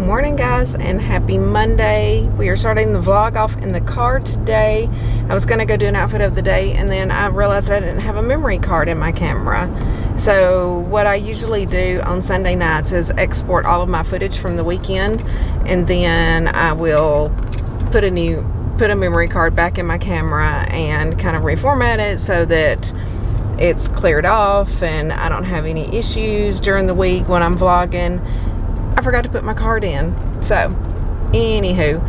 morning, guys, and happy Monday. We are starting the vlog off in the car today. I was gonna go do an outfit of the day, and then I realized I didn't have a memory card in my camera. So what I usually do on Sunday nights is export all of my footage from the weekend, and then I will put a memory card back in my camera and kind of reformat it so that it's cleared off and I don't have any issues during the week when I'm vlogging. I forgot to put my card in. So, anywho,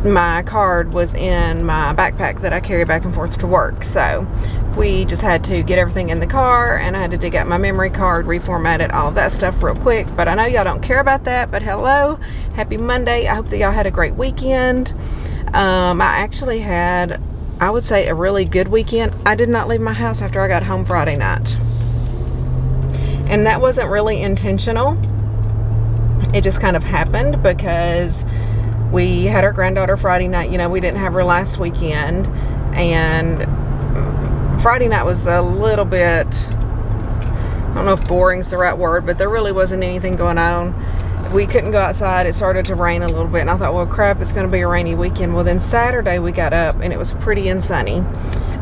my card was in my backpack that I carry back and forth to work. So, we just had to get everything in the car, and I had to dig out my memory card, reformat it, all of that stuff real quick. But I know y'all don't care about that, but hello, happy Monday. I hope that y'all had a great weekend. I actually had, I would say, a really good weekend. I did not leave my house after I got home Friday night. And that wasn't really intentional. It just kind of happened because we had our granddaughter Friday night. You know, we didn't have her last weekend. And Friday night was a little bit, I don't know if boring's the right word, but there really wasn't anything going on. We couldn't go outside. It started to rain a little bit, and I thought, well, crap, it's going to be a rainy weekend. Well, then Saturday we got up, and it was pretty and sunny,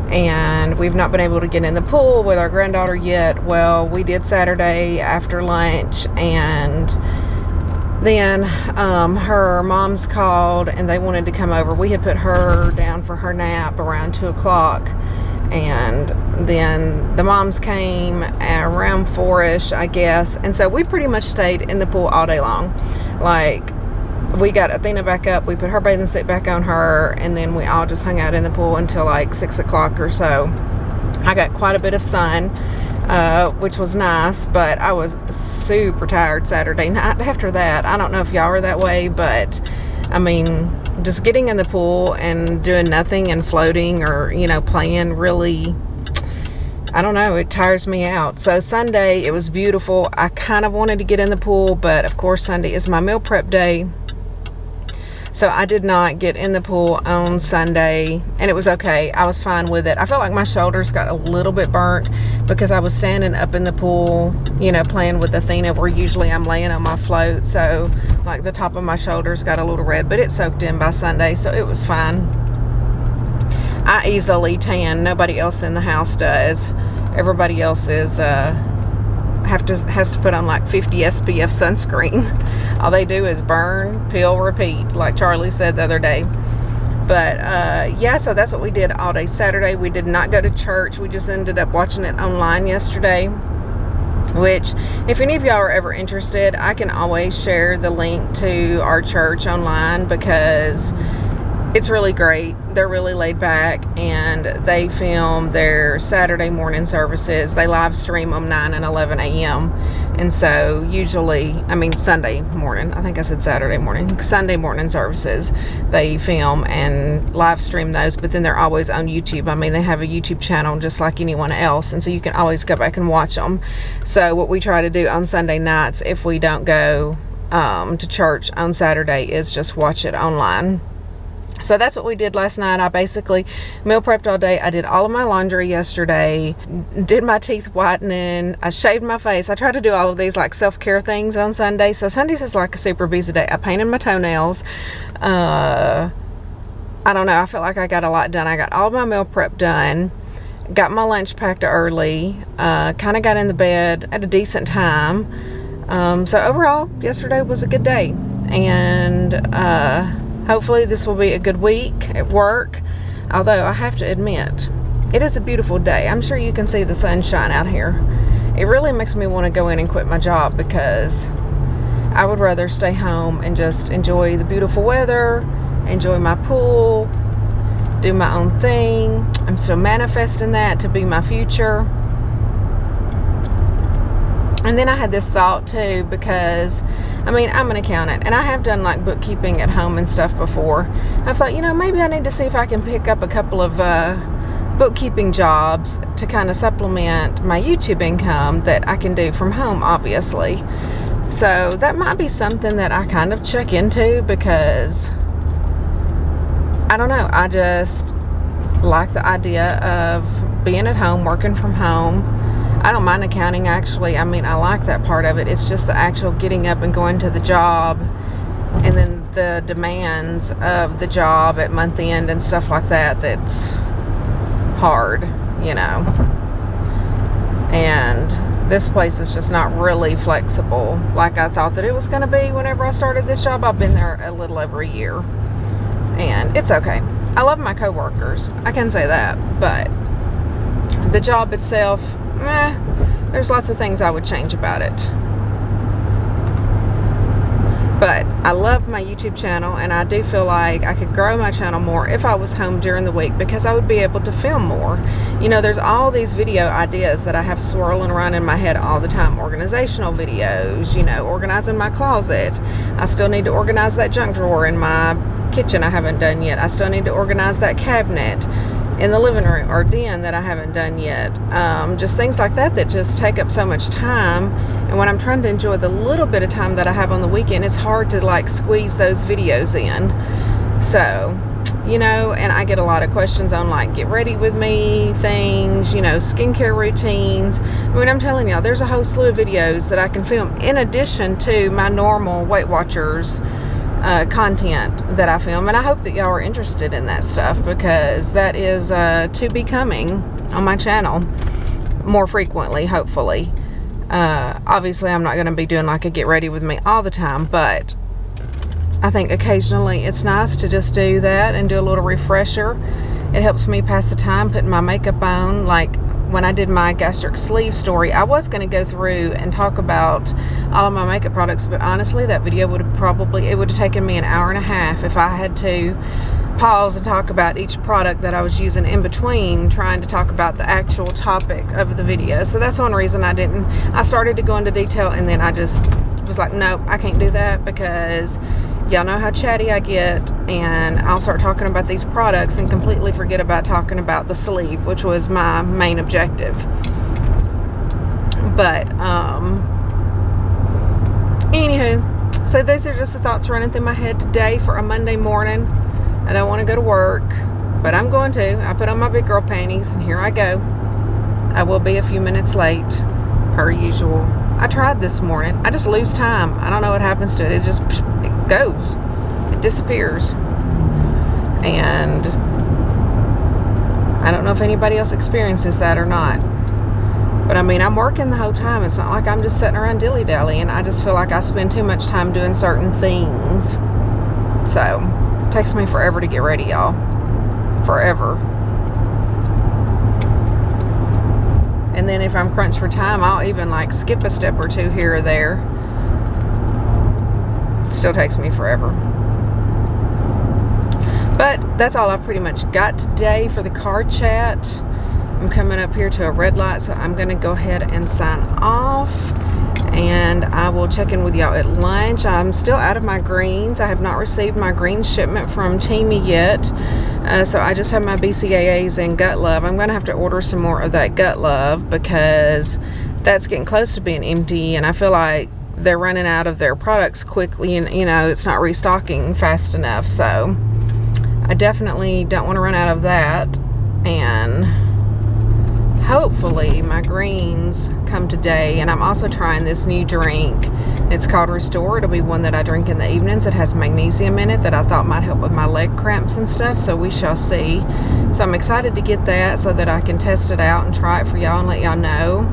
and we've not been able to get in the pool with our granddaughter yet. Well, we did Saturday after lunch, and then her mom's called, and they wanted to come over. We had put her down for her nap around 2 o'clock, and then the moms came around 4-ish, I guess, and so we pretty much stayed in the pool all day long. Like, we got Athena back up, we put her bathing suit back on her, and then we all just hung out in the pool until like 6 o'clock or so. I got quite a bit of sun, which was nice, but I was super tired Saturday night after that. I don't know if y'all are that way, but I mean, just getting in the pool and doing nothing and floating or, you know, playing really, I don't know, it tires me out. So Sunday, it was beautiful. I kind of wanted to get in the pool, but of course Sunday is my meal prep day. So I did not get in the pool on Sunday, and it was okay. I was fine with it. I felt like my shoulders got a little bit burnt because I was standing up in the pool, you know, playing with Athena, where usually I'm laying on my float. So like the top of my shoulders got a little red, but it soaked in by Sunday, so it was fine. I easily tan. Nobody else in the house does. Everybody else is has to put on like 50 SPF sunscreen. All they do is burn, peel, repeat, like Charlie said the other day. But yeah, so that's what we did all day Saturday. We did not go to church. We just ended up watching it online yesterday, which, if any of y'all are ever interested, I can always share the link to our church online because it's really great. They're really laid back, and they film their Saturday morning services. They live stream them 9 and 11 a.m. And so usually, I mean Sunday morning, I think I said Saturday morning, Sunday morning services, they film and live stream those, but then they're always on YouTube. I mean, they have a YouTube channel just like anyone else, and so you can always go back and watch them. So what we try to do on Sunday nights, if we don't go to church on Saturday, is just watch it online. So that's what we did last night. I basically meal prepped all day. I did all of my laundry yesterday, did my teeth whitening, I shaved my face. I try to do all of these like self-care things on Sunday. So Sundays is like a super busy day. I painted my toenails. I don't know. I felt like I got a lot done. I got all of my meal prep done, got my lunch packed early, kind of got in the bed at a decent time. So overall, yesterday was a good day. And hopefully this will be a good week at work, although I have to admit, it is a beautiful day. I'm sure you can see the sunshine out here. It really makes me want to go in and quit my job because I would rather stay home and just enjoy the beautiful weather, enjoy my pool, do my own thing. I'm still manifesting that to be my future. And then I had this thought too, because I mean, I'm an accountant and I have done like bookkeeping at home and stuff before. I thought, you know, maybe I need to see if I can pick up a couple of bookkeeping jobs to kind of supplement my YouTube income that I can do from home, obviously. So that might be something that I kind of check into because I don't know, I just like the idea of being at home, working from home. I don't mind accounting, actually. I mean, I like that part of it. It's just the actual getting up and going to the job and then the demands of the job at month end and stuff like that, that's hard, you know. And this place is just not really flexible like I thought that it was going to be whenever I started this job. I've been there a little over a year, and it's okay. I love my coworkers, I can say that, but the job itself, there's lots of things I would change about it. But I love my YouTube channel, and I do feel like I could grow my channel more if I was home during the week, because I would be able to film more. You know, there's all these video ideas that I have swirling around in my head all the time. Organizational videos, you know, organizing my closet. I still need to organize that junk drawer in my kitchen I haven't done yet. I still need to organize that cabinet in the living room or den that I haven't done yet. Just things like that that just take up so much time. And when I'm trying to enjoy the little bit of time that I have on the weekend, it's hard to like squeeze those videos in. So, you know, and I get a lot of questions on like get ready with me things, you know, skincare routines. I mean, I'm telling y'all, there's a whole slew of videos that I can film in addition to my normal Weight Watchers content that I film, and I hope that y'all are interested in that stuff, because that is to be coming on my channel more frequently, hopefully. Obviously I'm not going to be doing like a get ready with me all the time, but I think occasionally it's nice to just do that and do a little refresher. It helps me pass the time putting my makeup on. Like when I did my gastric sleeve story, I was going to go through and talk about all of my makeup products, but honestly that video would have taken me an hour and a half if I had to pause and talk about each product that I was using in between trying to talk about the actual topic of the video. So that's one reason I didn't. I started to go into detail, and then I just was like, nope, I can't do that, because y'all know how chatty I get, and I'll start talking about these products and completely forget about talking about the sleeve, which was my main objective. But anywho, so these are just the thoughts running through my head today for a Monday morning. I don't want to go to work, but I'm going to. I put on my big girl panties, and here I go. I will be a few minutes late, per usual. I tried this morning. I just lose time. I don't know what happens to it. It just it goes. It disappears. And I don't know if anybody else experiences that or not. But I mean, I'm working the whole time. It's not like I'm just sitting around dilly-dallying. I just feel like I spend too much time doing certain things. So, it takes me forever to get ready, y'all. Forever. And then if I'm crunched for time, I'll even like skip a step or two here or there. It still takes me forever. But that's all I've pretty much got today for the car chat. I'm coming up here to a red light, so I'm going to go ahead and sign off. And I will check in with y'all at lunch. I'm still out of my greens. I have not received my green shipment from TEAMI yet. So I just have my BCAAs and Gut Love. I'm going to have to order some more of that Gut Love, because that's getting close to being empty, and I feel like they're running out of their products quickly, and you know, it's not restocking fast enough. So I definitely don't want to run out of that. And hopefully my greens come today. And I'm also trying this new drink. It's called Restore. It'll be one that I drink in the evenings. It has magnesium in it that I thought might help with my leg cramps and stuff, so we shall see. So I'm excited to get that so that I can test it out and try it for y'all and let y'all know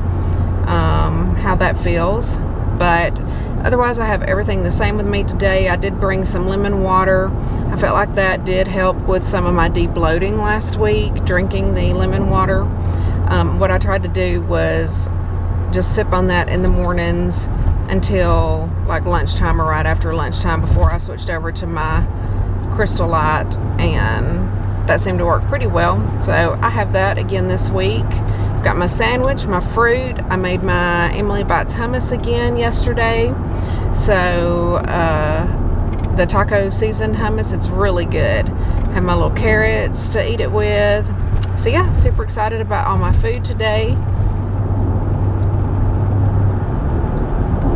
how that feels. But otherwise I have everything the same with me today. I did bring some lemon water. I felt like that did help with some of my deep bloating last week, drinking the lemon water. What I tried to do was just sip on that in the mornings until like lunchtime or right after lunchtime, before I switched over to my Crystal Light, and that seemed to work pretty well. So I have that again this week. Got my sandwich, my fruit. I made my Emily Bites hummus again yesterday. So the taco seasoned hummus, it's really good. Have my little carrots to eat it with. So yeah, super excited about all my food today.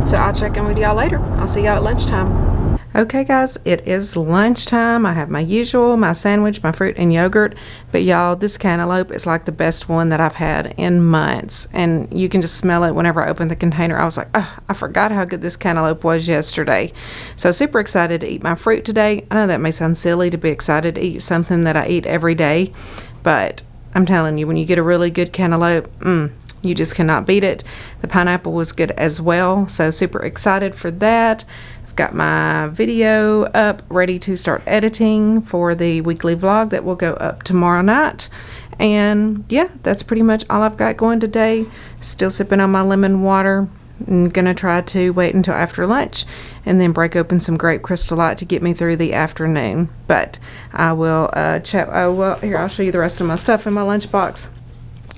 So I'll check in with y'all later. I'll see y'all at lunchtime. Okay guys, it is lunchtime. I have my usual, my sandwich, my fruit and yogurt, but y'all, this cantaloupe is like the best one that I've had in months, and you can just smell it whenever I open the container. I was like, oh, I forgot how good this cantaloupe was yesterday. So super excited to eat my fruit today. I know that may sound silly to be excited to eat something that I eat every day, but I'm telling you, when you get a really good cantaloupe, you just cannot beat it. The pineapple was good as well, so super excited for that. Got my video up ready to start editing for the weekly vlog that will go up tomorrow night. And yeah, that's pretty much all I've got going today. Still sipping on my lemon water. I'm gonna try to wait until after lunch and then break open some grape Crystal Light to get me through the afternoon. But I will chat. Oh well, here, I'll show you the rest of my stuff in my lunchbox.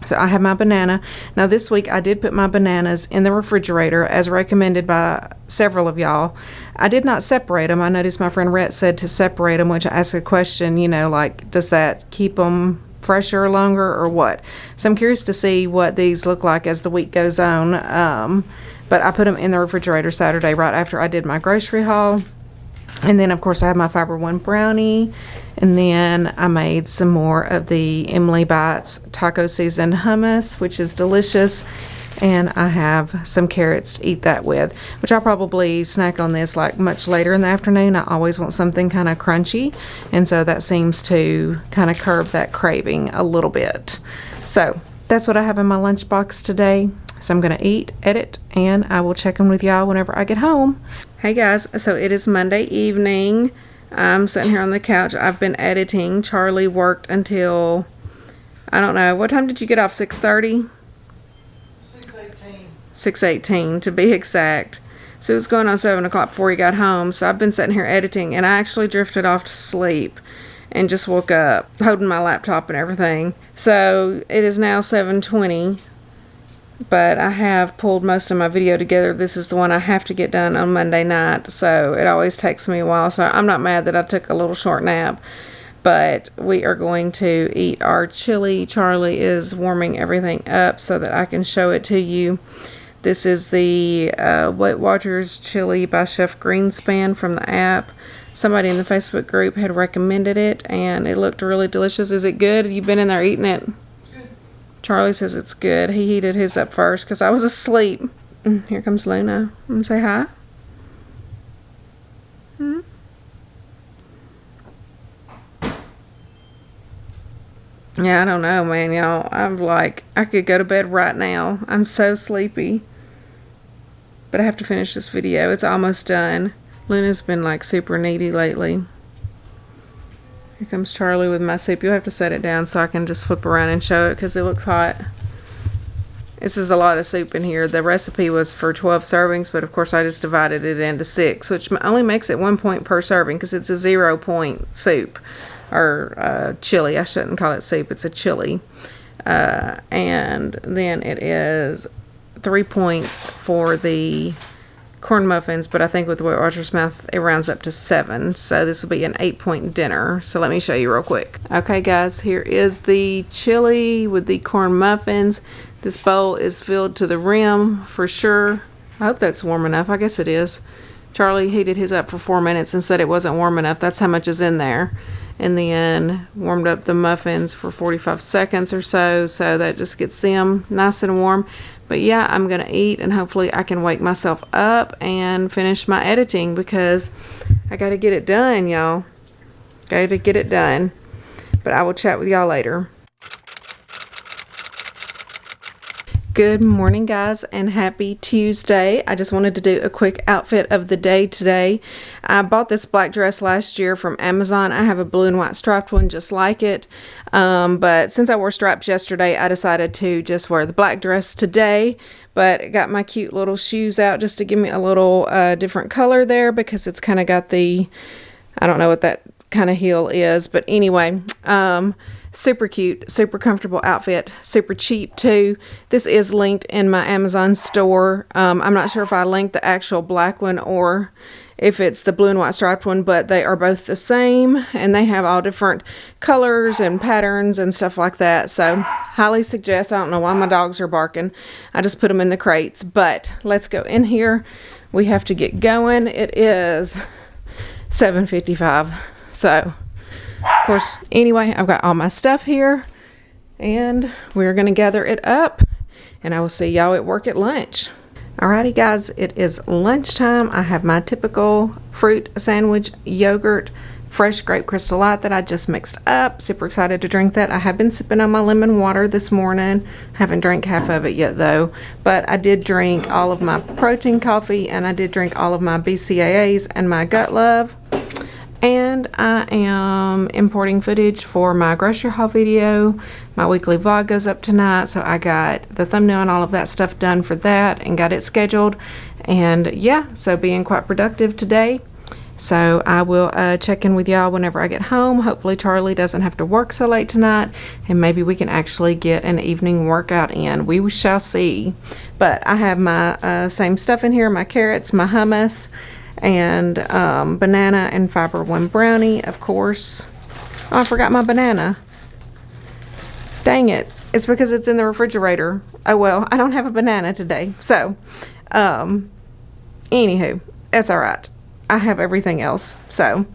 So I have my banana. Now this week I did put my bananas in the refrigerator as recommended by several of y'all. I did not separate them. I noticed my friend Rhett said to separate them, which I asked a question, you know, like, does that keep them fresher longer or what? So I'm curious to see what these look like as the week goes on. But I put them in the refrigerator Saturday right after I did my grocery haul. And then, of course, I have my Fiber One brownie. And then I made some more of the Emily Bites taco seasoned hummus, which is delicious. And I have some carrots to eat that with, which I'll probably snack on this like much later in the afternoon. I always want something kind of crunchy. And so that seems to kind of curb that craving a little bit. So that's what I have in my lunchbox today. So I'm going to eat, edit, and I will check in with y'all whenever I get home. Hey guys, so it is Monday evening. I'm sitting here on the couch. I've been editing. Charlie worked until, I don't know, what time did you get off? 6:30? 6:18. 6:18 to be exact. So it was going on 7 o'clock before he got home. So I've been sitting here editing, and I actually drifted off to sleep and just woke up holding my laptop and everything. So it is now 7:20. But I have pulled most of my video together. This is the one I have to get done on Monday night, so it always takes me a while. So I'm not mad that I took a little short nap, but we are going to eat our chili. Charlie is warming everything up so that I can show it to you. This is the Weight Watchers chili by Chef Greenspan from the app. Somebody in the Facebook group had recommended it, and it looked really delicious. Is it good? You've been in there eating it? Charlie says it's good. He heated his up first because I was asleep. Here comes Luna. Say hi. Yeah, I don't know, man, y'all. I'm like, I could go to bed right now. I'm so sleepy. But I have to finish this video. It's almost done. Luna's been like super needy lately. Here comes Charlie with my soup. You'll have to set it down so I can just flip around and show it because it looks hot. This is a lot of soup in here. The recipe was for 12 servings, but of course I just divided it into 6, which only makes it 1 point per serving because it's a 0 point soup. Or chili. I shouldn't call it soup. It's a chili. And then it is 3 points for the corn muffins, but I think with the Weight Watchers math it rounds up to 7, so this will be an 8-point dinner. So let me show you real quick. Okay guys, here is the chili with the corn muffins. This bowl is filled to the rim for sure. I hope that's warm enough. I guess it is. Charlie heated his up for 4 minutes and said it wasn't warm enough. That's how much is in there. And then warmed up the muffins for 45 seconds or so, so that just gets them nice and warm. But yeah, I'm gonna eat and hopefully I can wake myself up and finish my editing because I gotta get it done, y'all. Gotta get it done. But I will chat with y'all later. Good morning guys and happy Tuesday. I just wanted to do a quick outfit of the day today. I bought this black dress last year from Amazon. I have a blue and white striped one just like it. But since I wore stripes yesterday, I decided to just wear the black dress today. But I got my cute little shoes out just to give me a little different color there because it's kind of got the, I don't know what that kind of heel is. But anyway, super cute, super comfortable outfit, super cheap too. This is linked in my Amazon store. I'm not sure if I linked the actual black one or if it's the blue and white striped one, but they are both the same and they have all different colors and patterns and stuff like that. So highly suggest. I don't know why my dogs are barking. I just put them in the crates, but let's go in here. We have to get going. It is 7:55. So, of course, anyway, I've got all my stuff here, and we're going to gather it up, and I will see y'all at work at lunch. Alrighty, guys, it is lunchtime. I have my typical fruit sandwich, yogurt, fresh grape Crystal Light that I just mixed up. Super excited to drink that. I have been sipping on my lemon water this morning. Haven't drank half of it yet though, but I did drink all of my protein coffee, and I did drink all of my BCAAs and my Gut Love. And I am importing footage for my grocery haul video. My weekly vlog goes up tonight, so I got the thumbnail and all of that stuff done for that and got it scheduled. And yeah, so being quite productive today. So I will check in with y'all whenever I get home. Hopefully Charlie doesn't have to work so late tonight, and maybe we can actually get an evening workout in. We shall see. But I have my same stuff in here, my carrots, my hummus, and banana and Fiber One brownie, of course. Oh, I forgot my banana. Dang it. It's because it's in the refrigerator. Oh well, I don't have a banana today. So, anywho, that's all right. I have everything else. So,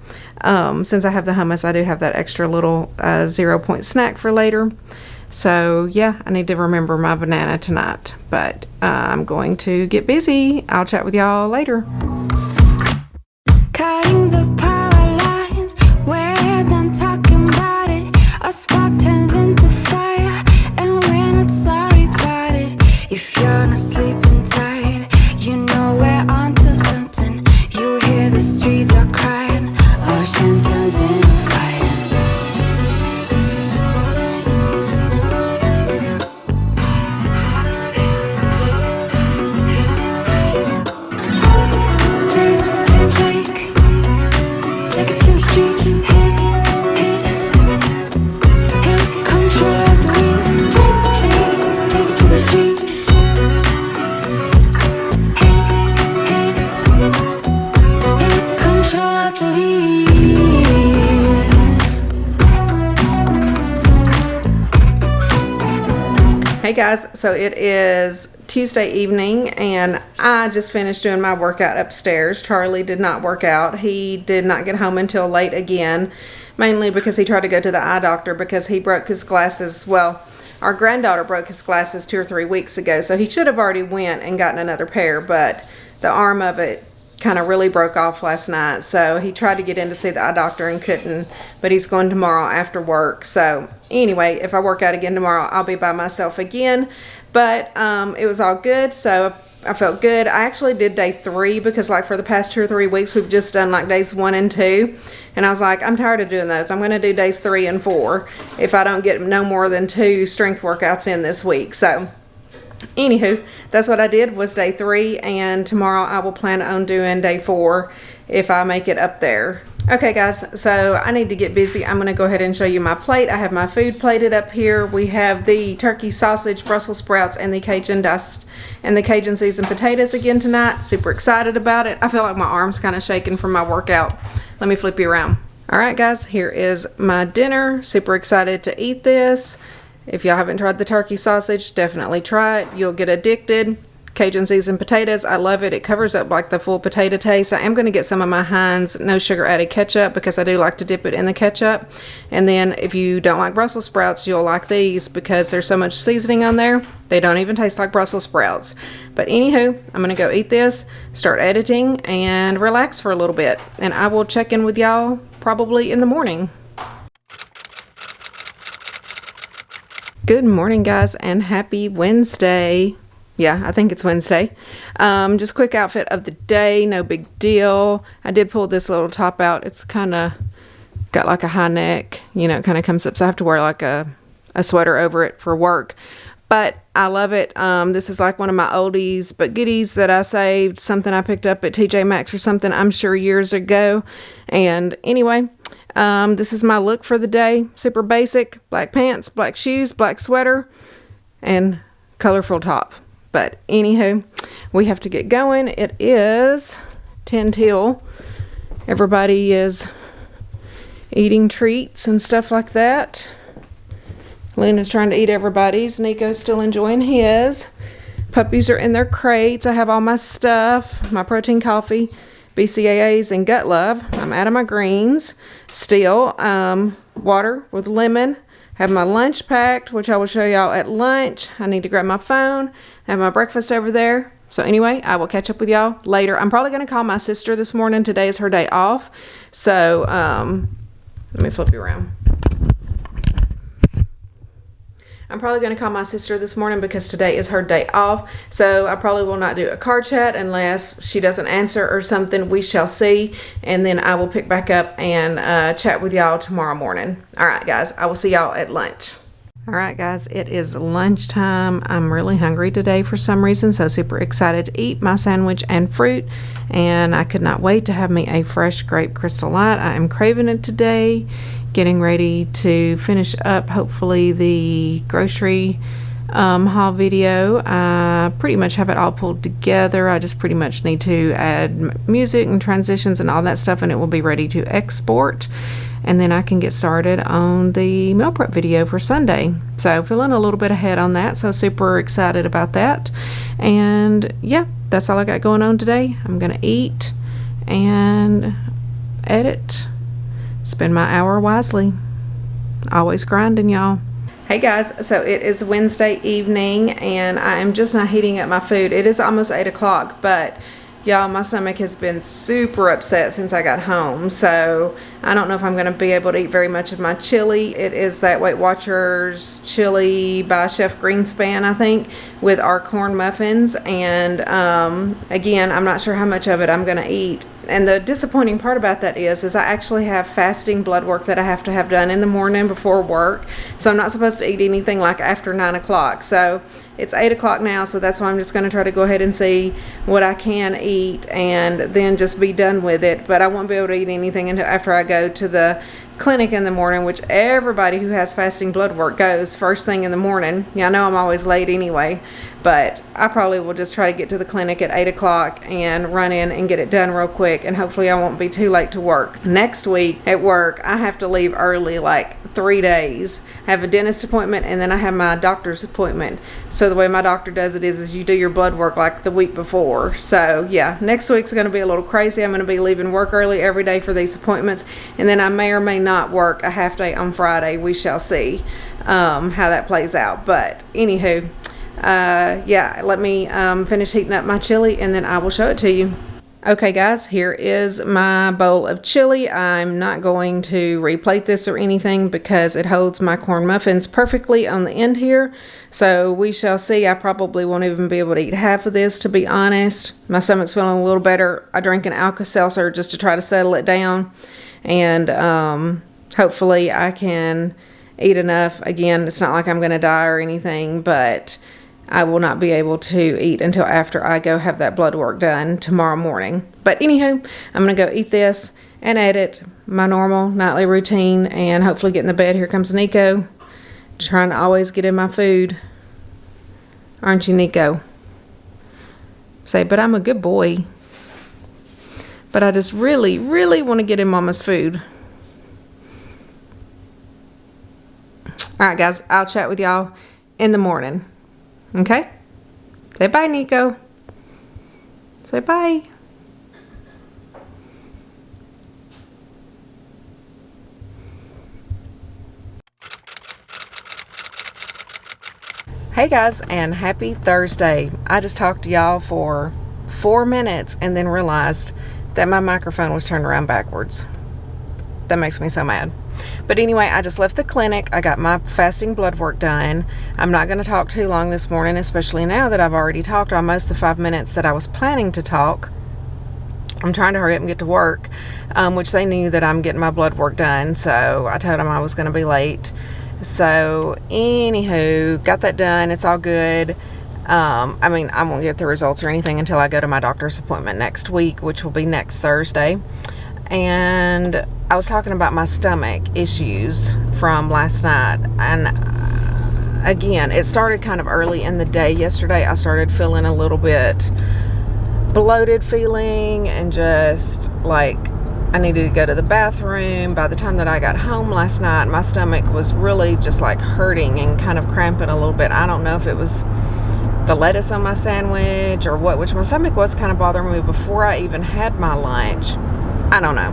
since I have the hummus, I do have that extra little 0-point snack for later. So, yeah, I need to remember my banana tonight. But I'm going to get busy. I'll chat with y'all later. Cutting the power lines, we're done talking about it. A spark turns into fire, and we're not sorry about it. If you're not sleeping tight, you know we're onto something. You hear the streets are crying, ocean turns into fighting. Take it to the streets, hit control the beat. Take it to the streets, hit control the lead. Hey guys, so it is Tuesday evening, and I just finished doing my workout upstairs. Charlie did not work out. He did not get home until late again, mainly because he tried to go to the eye doctor because he broke his glasses. Well, our granddaughter broke his glasses 2 or 3 weeks ago, so he should have already went and gotten another pair, but the arm of it kind of really broke off last night, so he tried to get in to see the eye doctor and couldn't, but he's going tomorrow after work. So anyway, if I work out again tomorrow, I'll be by myself again. But it was all good, so I felt good. I actually did day 3 because like for the past 2 or 3 weeks we've just done like days 1 and 2, and I was like, I'm tired of doing those. I'm going to do days 3 and 4 if I don't get no more than 2 strength workouts in this week. So anywho, that's what I did, was day 3, and tomorrow I will plan on doing day 4 if I make it up there. Okay guys, so I need to get busy. I'm going to go ahead and show you my plate. I have my food plated up here. We have the turkey sausage, Brussels sprouts, and the Cajun diced and the Cajun seasoned potatoes again tonight. Super excited about it. I feel like my arm's kind of shaking from my workout. Let me flip you around. Alright guys, here is my dinner. Super excited to eat this. If y'all haven't tried the turkey sausage, definitely try it. You'll get addicted. Cajun seasoned potatoes, I love it. It covers up like the full potato taste. I am going to get some of my Heinz no sugar added ketchup because I do like to dip it in the ketchup. And then if you don't like Brussels sprouts, you'll like these because there's so much seasoning on there. They don't even taste like Brussels sprouts. But anywho, I'm going to go eat this, start editing, and relax for a little bit. And I will check in with y'all probably in the morning. Good morning guys, and happy Wednesday. Yeah, I think it's Wednesday. Just quick outfit of the day, no big deal. I did pull this little top out. It's kind of got like a high neck, you know, it kind of comes up, so I have to wear like a sweater over it for work. But I love it. This is like one of my oldies but goodies that I saved, something I picked up at TJ Maxx or something, I'm sure years ago. And anyway, this is my look for the day. Super basic, black pants, black shoes, black sweater, and colorful top. But anywho, we have to get going. It is 10 till. Everybody is eating treats and stuff like that. Lynn is trying to eat everybody's. Nico's still enjoying his. Puppies are in their crates. I have all my stuff, my protein coffee, BCAAs and gut love. I'm out of my greens still. Water with lemon. Have my lunch packed, which I will show y'all at lunch. I need to grab my phone. Have my breakfast over there. So anyway, I will catch up with y'all later. I'm probably going to call my sister this morning. Today is her day off. So let me flip you around. I'm probably going to call my sister this morning because today is her day off. So I probably will not do a car chat unless she doesn't answer or something. We shall see. And then I will pick back up and chat with y'all tomorrow morning. All right, guys. I will see y'all at lunch. All right, guys. It is lunchtime. I'm really hungry today for some reason. So super excited to eat my sandwich and fruit. And I could not wait to have me a fresh grape Crystal Light. I am craving it today. Getting ready to finish up hopefully the grocery haul video. I pretty much have it all pulled together. I just pretty much need to add music and transitions and all that stuff, and it will be ready to export, and then I can get started on the meal prep video for Sunday. So feeling a little bit ahead on that, so super excited about that. And yeah, that's all I got going on today. I'm gonna eat and edit. Spend my hour wisely. Always grinding, y'all. Hey guys, so it is Wednesday evening and I am just not heating up my food. It is almost 8 o'clock, but y'all, my stomach has been super upset since I got home. So I don't know if I'm going to be able to eat very much of my chili. It is that Weight Watchers chili by Chef Greenspan, I think, with our corn muffins. And again, I'm not sure how much of it I'm going to eat. And the disappointing part about that is I actually have fasting blood work that I have to have done in the morning before work. So I'm not supposed to eat anything like after 9 o'clock. So it's 8 o'clock now, so that's why I'm just going to try to go ahead and see what I can eat and then just be done with it. But I won't be able to eat anything until after I go to the clinic in the morning, which everybody who has fasting blood work goes first thing in the morning. Yeah, I know I'm always late anyway, but I probably will just try to get to the clinic at 8 o'clock and run in and get it done real quick, and hopefully I won't be too late to work. Next week at work, I have to leave early, like 3 days. I have a dentist appointment and then I have my doctor's appointment. So the way my doctor does it is you do your blood work like the week before. So yeah, next week's going to be a little crazy. I'm going to be leaving work early every day for these appointments, and then I may or may not work a half day on Friday. We shall see how that plays out. But anywho, yeah, let me finish heating up my chili and then I will show it to you. Okay guys, here is my bowl of chili. I'm not going to replate this or anything because it holds my corn muffins perfectly on the end here. So we shall see. I probably won't even be able to eat half of this, to be honest. My stomach's feeling a little better. I drank an Alka-Seltzer just to try to settle it down. And hopefully I can eat enough. Again, it's not like I'm going to die or anything, but I will not be able to eat until after I go have that blood work done tomorrow morning. But anywho, I'm going to go eat this and edit my normal nightly routine and hopefully get in the bed. Here comes Nico, trying to always get in my food. Aren't you, Nico? Say, but I'm a good boy. But I just really, really want to get in Mama's food. All right, guys, I'll chat with y'all in the morning. Okay? Say bye, Nico. Say bye. Hey guys, and happy Thursday. I just talked to y'all for 4 minutes and then realized that my microphone was turned around backwards. That makes me so mad. But anyway, I just left the clinic. I got my fasting blood work done. I'm not going to talk too long this morning, especially now that I've already talked almost the 5 minutes that I was planning to talk. I'm trying to hurry up and get to work, which they knew that I'm getting my blood work done. So I told them I was going to be late. So anywho, got that done. It's all good. I mean, I won't get the results or anything until I go to my doctor's appointment next week, which will be next Thursday. And I was talking about my stomach issues from last night, and again, it started kind of early in the day yesterday. I started feeling a little bit bloated feeling and just like I needed to go to the bathroom. By the time that I got home last night, my stomach was really just like hurting and kind of cramping a little bit. I don't know if it was the lettuce on my sandwich or what, which my stomach was kind of bothering me before I even had my lunch. I don't know.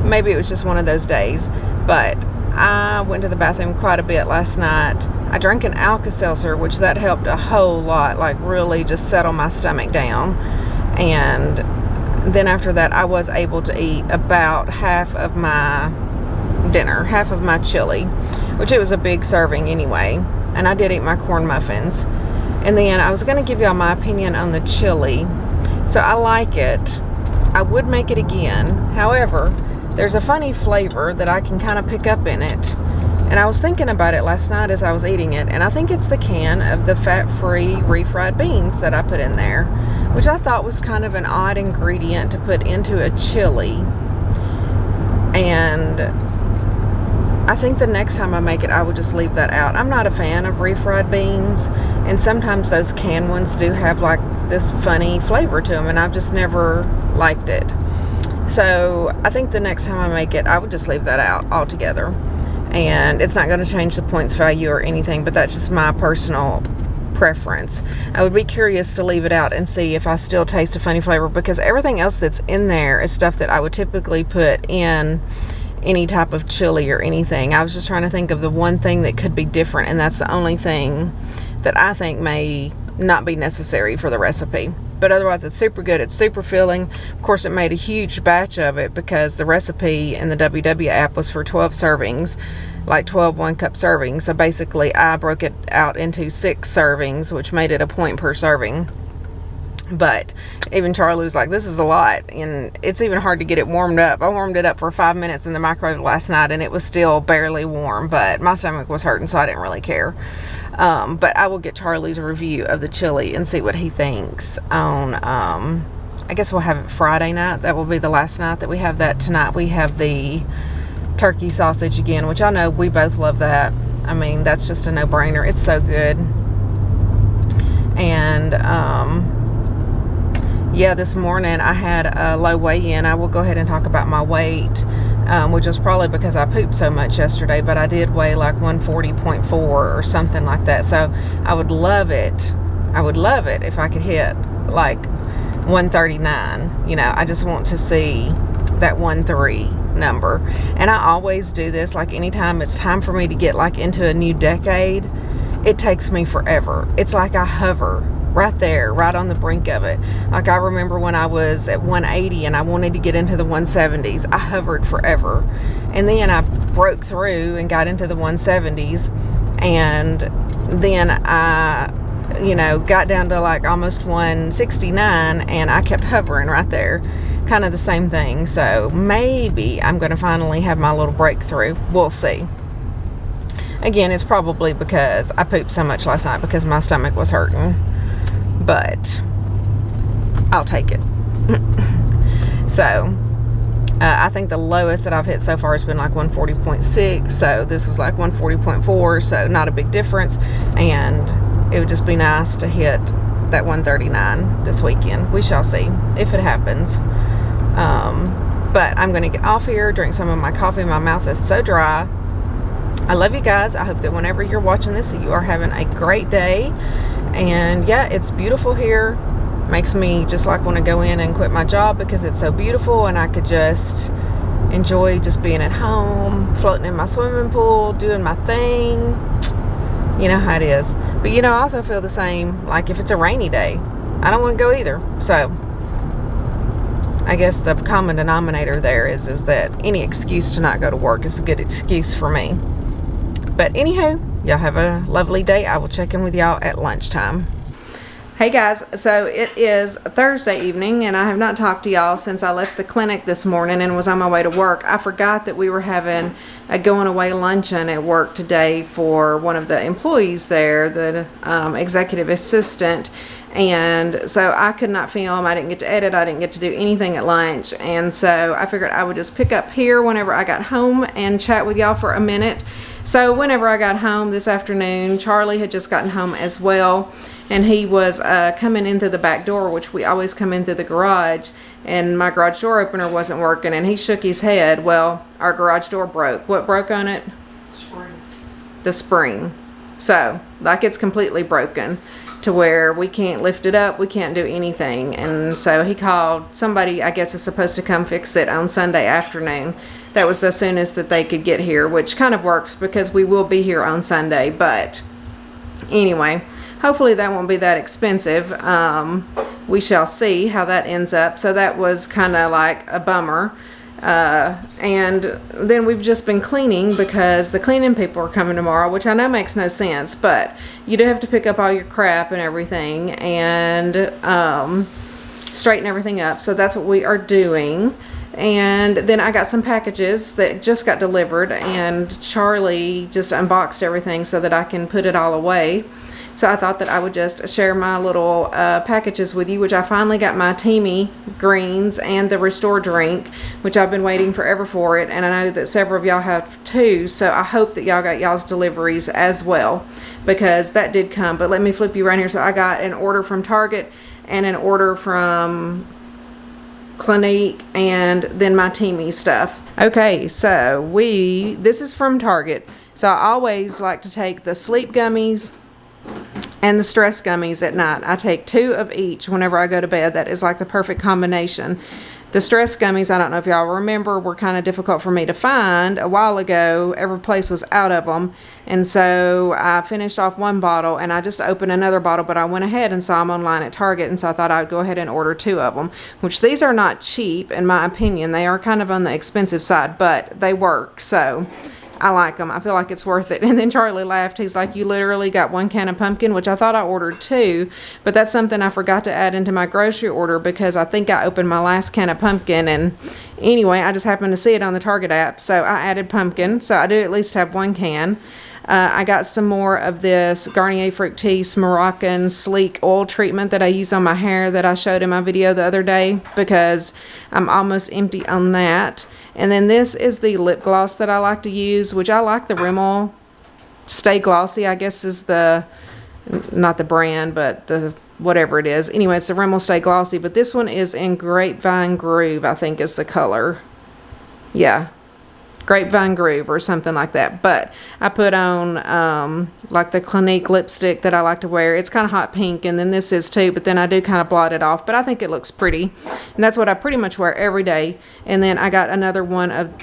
Maybe it was just one of those days, but I went to the bathroom quite a bit last night. I drank an Alka-Seltzer, which that helped a whole lot, like really just settle my stomach down. And then after that, I was able to eat about half of my dinner, half of my chili, which it was a big serving anyway. And I did eat my corn muffins. And then I was going to give y'all my opinion on the chili. So I like it. I would make it again. However, there's a funny flavor that I can kind of pick up in it. And I was thinking about it last night as I was eating it. And I think it's the can of the fat-free refried beans that I put in there, which I thought was kind of an odd ingredient to put into a chili. And I think the next time I make it, I would just leave that out. I'm not a fan of refried beans, and sometimes those canned ones do have like this funny flavor to them, and I've just never liked it. So I think the next time I make it, I would just leave that out altogether. And it's not going to change the points value or anything, but that's just my personal preference. I would be curious to leave it out and see if I still taste a funny flavor, because everything else that's in there is stuff that I would typically put in any type of chili or anything. I was just trying to think of the one thing that could be different, and that's the only thing that I think may not be necessary for the recipe. But otherwise, it's super good. It's super filling. Of course, it made a huge batch of it because the recipe in the WW app was for 12 servings, like 12 1-cup servings. So basically, I broke it out into 6 servings, which made it a point per serving. But even Charlie was like, this is a lot, and it's even hard to get it warmed up. I warmed it up for 5 minutes in the microwave last night, and it was still barely warm, but my stomach was hurting, so I didn't really care. But I will get Charlie's review of the chili and see what he thinks on, I guess we'll have it Friday night. That will be the last night that we have that. Tonight we have the turkey sausage again, which I know we both love that. I mean, that's just a no-brainer. It's so good. And, yeah, this morning I had a low weigh-in. I will go ahead and talk about my weight, which was probably because I pooped so much yesterday, but I did weigh like 140.4 or something like that. So I would love it. I would love it if I could hit like 139. You know, I just want to see that 1-3 number. And I always do this, like anytime it's time for me to get like into a new decade, it takes me forever. It's like I hover right there, right on the brink of it. Like I remember when I was at 180 and I wanted to get into the 170s, I hovered forever. And then I broke through and got into the 170s. And then I, you know, got down to like almost 169 and I kept hovering right there. Kind of the same thing. So maybe I'm going to finally have my little breakthrough. We'll see. Again, it's probably because I pooped so much last night because my stomach was hurting. But I'll take it. So I think the lowest that I've hit so far has been like 140.6. So this was like 140.4. So not a big difference. And it would just be nice to hit that 139 this weekend. We shall see if it happens. But I'm going to get off here, drink some of my coffee. My mouth is so dry. I love you guys. I hope that whenever you're watching this, that you are having a great day. And yeah, it's beautiful here. Makes me just like want to go in and quit my job because it's so beautiful, and I could just enjoy just being at home, floating in my swimming pool, doing my thing. You know how it is. But you know, I also feel the same like if it's a rainy day. I don't want to go either. So I guess the common denominator there is that any excuse to not go to work is a good excuse for me. But anywho, y'all have a lovely day. I will check in with y'all at lunchtime. Hey guys, so it is Thursday evening and I have not talked to y'all since I left the clinic this morning and was on my way to work. I forgot that we were having a going away luncheon at work today for one of the employees there, the executive assistant. And so I could not film. I didn't get to edit. I didn't get to do anything at lunch. And so I figured I would just pick up here whenever I got home and chat with y'all for a minute. So whenever I got home this afternoon, Charlie had just gotten home as well. And he was coming in through the back door, which we always come in through the garage. And my garage door opener wasn't working. And he shook his head. Well, our garage door broke. What broke on it? Spring. The spring. So, like it's completely broken to where we can't lift it up, we can't do anything. And so he called somebody, I guess is supposed to come fix it on Sunday afternoon. That was the soonest that they could get here, which kind of works because we will be here on Sunday. But anyway, hopefully that won't be that expensive. We shall see how that ends up. So that was kind of like a bummer. And then we've just been cleaning because the cleaning people are coming tomorrow, which I know makes no sense, but you do have to pick up all your crap and everything and straighten everything up. So that's what we are doing. And then I got some packages that just got delivered, and Charlie just unboxed everything so that I can put it all away. So I thought that I would just share my little packages with you, which I finally got my TEAMI greens and the Restore drink, which I've been waiting forever for it. And I know that several of y'all have too. So I hope that y'all got y'all's deliveries as well, because that did come. But let me flip you around here. So I got an order from Target and an order from Clinique, and then my TEAMI stuff. Okay, so this is from Target. So I always like to take the sleep gummies and the stress gummies at night. I take 2 of each whenever I go to bed. That is like the perfect combination. The stress gummies, I don't know if y'all remember, were kind of difficult for me to find a while ago. Every place was out of them. And so I finished off 1 bottle and I just opened another bottle, but I went ahead and saw them online at Target. And so I thought I'd go ahead and order 2 of them, which these are not cheap in my opinion. They are kind of on the expensive side, but they work. So I like them. I feel like it's worth it. And then Charlie laughed. He's like, you literally got 1 can of pumpkin, which I thought I ordered 2, but that's something I forgot to add into my grocery order because I think I opened my last can of pumpkin. And anyway, I just happened to see it on the Target app. So I added pumpkin. So I do at least have 1 can. I got some more of this Garnier Fructis Moroccan Sleek Oil Treatment that I use on my hair that I showed in my video the other day because I'm almost empty on that. And then this is the lip gloss that I like to use, which I like the Rimmel Stay Glossy, I guess is the, not the brand, but the whatever it is. Anyway, it's the Rimmel Stay Glossy, but this one is in Grapevine Groove, I think is the color. Yeah. Grapevine Groove or something like that. But I put on like the Clinique lipstick that I like to wear. It's kind of hot pink, and then this is too, but then I do kind of blot it off, but I think it looks pretty, and that's what I pretty much wear every day. And then I got another one of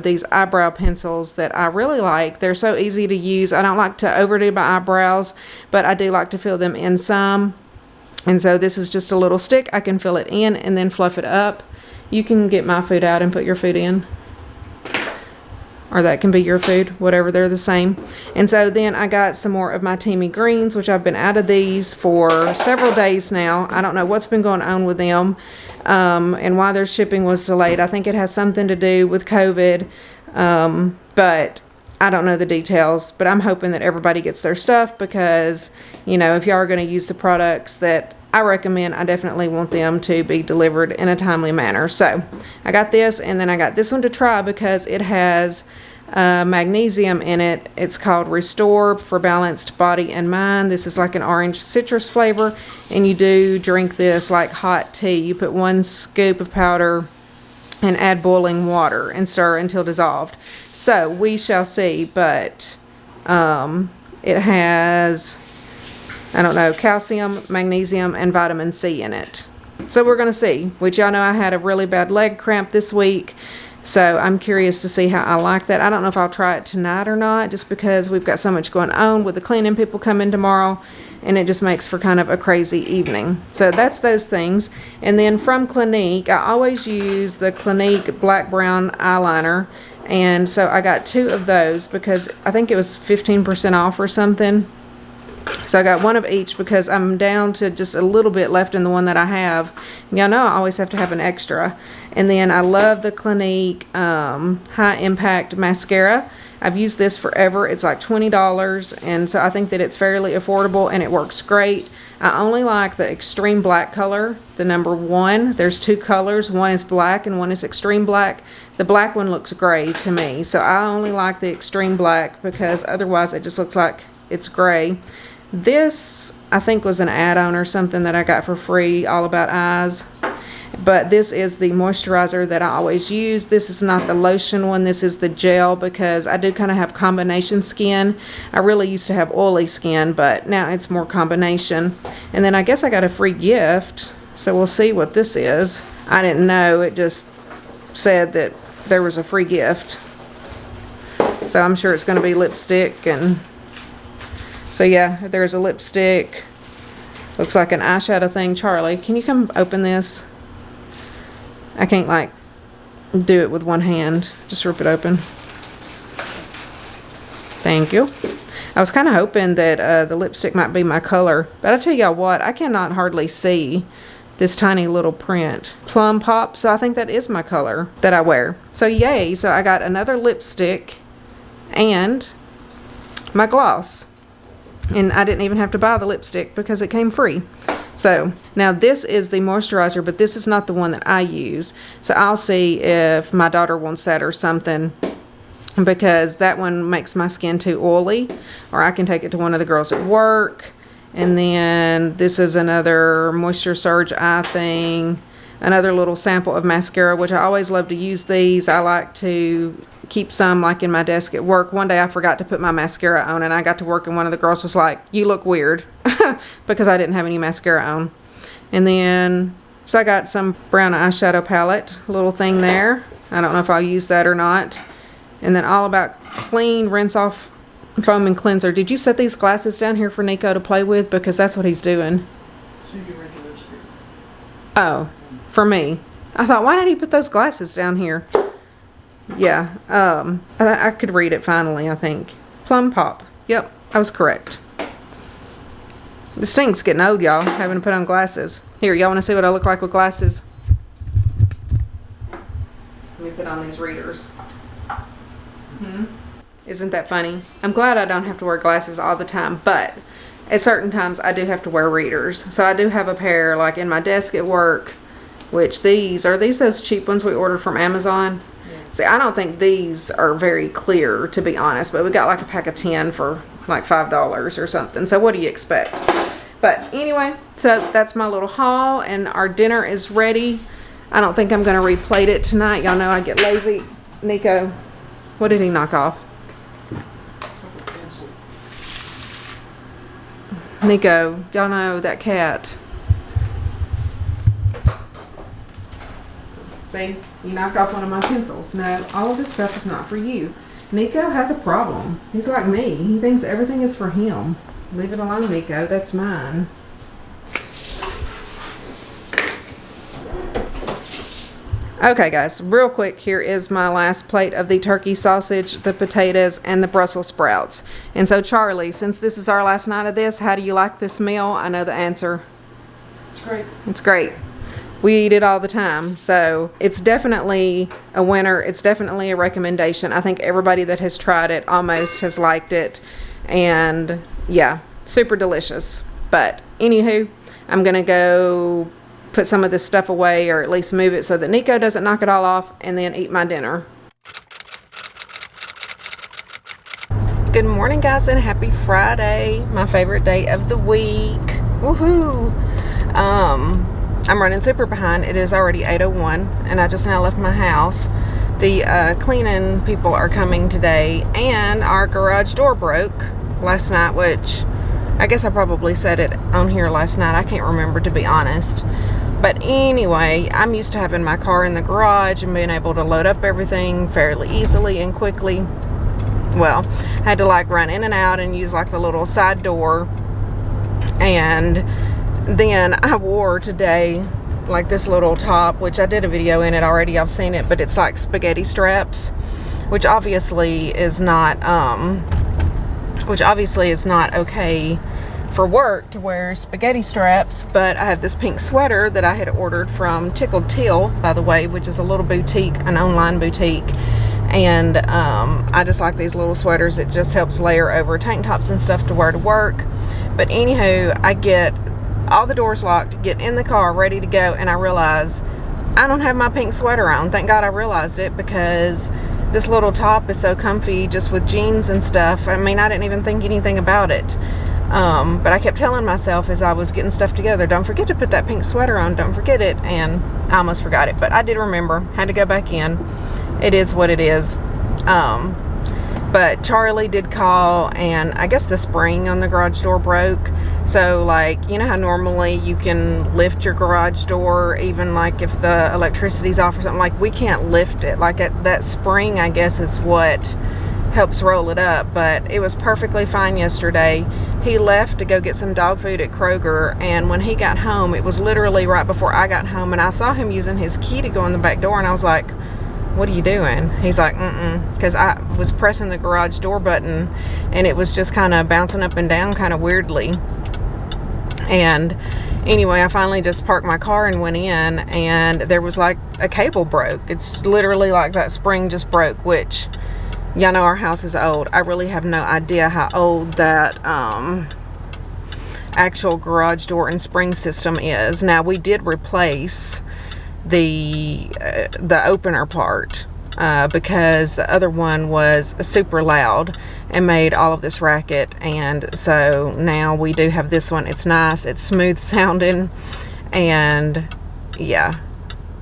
these eyebrow pencils that I really like. They're so easy to use. I don't like to overdo my eyebrows, but I do like to fill them in some. And so this is just a little stick. I can fill it in and then fluff it up. You can get my food out and put your food in, or that can be your food, whatever, they're the same. And so then I got some more of my TEAMI greens, which I've been out of these for several days now. I don't know what's been going on with them and why their shipping was delayed. I think it has something to do with COVID, but I don't know the details. But I'm hoping that everybody gets their stuff because, you know, if y'all are going to use the products that I recommend, I definitely want them to be delivered in a timely manner. So I got this, and then I got this one to try because it has magnesium in it. It's called Restore for Balanced Body and Mind. This is like an orange citrus flavor, and you do drink this like hot tea. You put 1 scoop of powder and add boiling water and stir until dissolved. So we shall see, but it has, I don't know, calcium, magnesium, and vitamin C in it. So we're going to see, which y'all know I had a really bad leg cramp this week. So I'm curious to see how I like that. I don't know if I'll try it tonight or not, just because we've got so much going on with the cleaning people coming tomorrow, and it just makes for kind of a crazy evening. So that's those things. And then from Clinique, I always use the Clinique Black Brown Eyeliner. And so I got 2 of those because I think it was 15% off or something. So I got 1 of each because I'm down to just a little bit left in the one that I have. Y'all know I always have to have an extra. And then I love the Clinique High Impact Mascara. I've used this forever. It's like $20, and so I think that it's fairly affordable and it works great. I only like the extreme black color, the number 1. There's 2 colors. One is black and one is extreme black. The black one looks gray to me, so I only like the extreme black because otherwise it just looks like it's gray. This, I think, was an add-on or something that I got for free, All About Eyes. But this is the moisturizer that I always use. This is not the lotion one. This is the gel because I do kind of have combination skin. I really used to have oily skin, but now it's more combination. And then I guess I got a free gift, so we'll see what this is. I didn't know. It just said that there was a free gift. So I'm sure it's going to be lipstick. And so yeah, there's a lipstick. Looks like an eyeshadow thing. Charlie, can you come open this? I can't like do it with one hand. Just rip it open. Thank you. I was kind of hoping that the lipstick might be my color, but I tell y'all what, I cannot hardly see this tiny little print. Plum Pop, so I think that is my color that I wear. So yay, so I got another lipstick and my gloss. And I didn't even have to buy the lipstick because it came free. So now this is the moisturizer, but this is not the one that I use. So I'll see if my daughter wants that or something, because that one makes my skin too oily, or I can take it to one of the girls at work. And then this is another Moisture Surge eye thing, another little sample of mascara, which I always love to use these. I like to keep some like in my desk at work. One day I forgot to put my mascara on, and I got to work and one of the girls was like, "You look weird," because I didn't have any mascara on. And then, so I got some brown eyeshadow palette, little thing there. I don't know if I'll use that or not. And then All About Clean Rinse Off Foam and Cleanser. Did you set these glasses down here for Nico to play with? Because that's what he's doing. So you can rent your lipstick. Oh, for me. I thought, why did he put those glasses down here? Yeah, I could read it finally, I think. Plum Pop. Yep, I was correct. The stink's getting old, y'all, having to put on glasses. Here, y'all want to see what I look like with glasses? Let me put on these readers. Isn't that funny? I'm glad I don't have to wear glasses all the time, but at certain times I do have to wear readers. So I do have a pair like in my desk at work, which are these those cheap ones we ordered from Amazon? See, I don't think these are very clear, to be honest, but we got like a pack of 10 for like $5 or something. So what do you expect? But anyway, so that's my little haul, and our dinner is ready. I don't think I'm going to replate it tonight. Y'all know I get lazy. Nico, what did he knock off? Nico, y'all know that cat. See, you knocked off one of my pencils. No, all of this stuff is not for you. Nico has a problem. He's like me. He thinks everything is for him. Leave it alone, Nico. That's mine. Okay, guys, real quick, here is my last plate of the turkey sausage, the potatoes, and the Brussels sprouts. And so, Charlie, since this is our last night of this, how do you like this meal? I know the answer. It's great. It's great. We eat it all the time, so it's definitely a winner. It's definitely a recommendation. I think everybody that has tried it almost has liked it, and yeah, super delicious. But anywho, I'm gonna go put some of this stuff away, or at least move it so that Nico doesn't knock it all off, and then eat my dinner. Good morning, guys, and happy Friday, my favorite day of the week. Woohoo! I'm running super behind. It is already 8:01, and I just now left my house. The cleaning people are coming today, and our garage door broke last night, which I guess I probably said it on here last night. I can't remember, to be honest. But anyway, I'm used to having my car in the garage and being able to load up everything fairly easily and quickly. Well, I had to like run in and out and use like the little side door. And then I wore today like this little top, which I did a video in it already. I've seen it, but it's like spaghetti straps, which obviously is not okay for work to wear spaghetti straps. But I have this pink sweater that I had ordered from Tickled Teal, by the way, which is a little boutique, an online boutique. And I just like these little sweaters. It just helps layer over tank tops and stuff to wear to work. But anywho, I get all the doors locked, get in the car ready to go, and I realize I don't have my pink sweater on. Thank God I realized it, because this little top is so comfy just with jeans and stuff. I mean, I didn't even think anything about it. But I kept telling myself as I was getting stuff together, don't forget to put that pink sweater on, don't forget it. And I almost forgot it, but I did remember. Had to go back in. It is what it is. But Charlie did call, and I guess the spring on the garage door broke. So, like, you know how normally you can lift your garage door even like if the electricity's off or something? Like, we can't lift it. Like, that spring, I guess, is what helps roll it up. But it was perfectly fine yesterday. He left to go get some dog food at Kroger, and when he got home, it was literally right before I got home, and I saw him using his key to go in the back door, and I was like, what are you doing? He's like, because I was pressing the garage door button, and it was just kind of bouncing up and down kind of weirdly. And anyway, I finally just parked my car and went in, and there was like a cable broke. It's literally like that spring just broke, which y'all know our house is old. I really have no idea how old that actual garage door and spring system is. Now, we did replace the opener part because the other one was super loud and made all of this racket, and so now we do have this one. It's nice, it's smooth sounding, and yeah,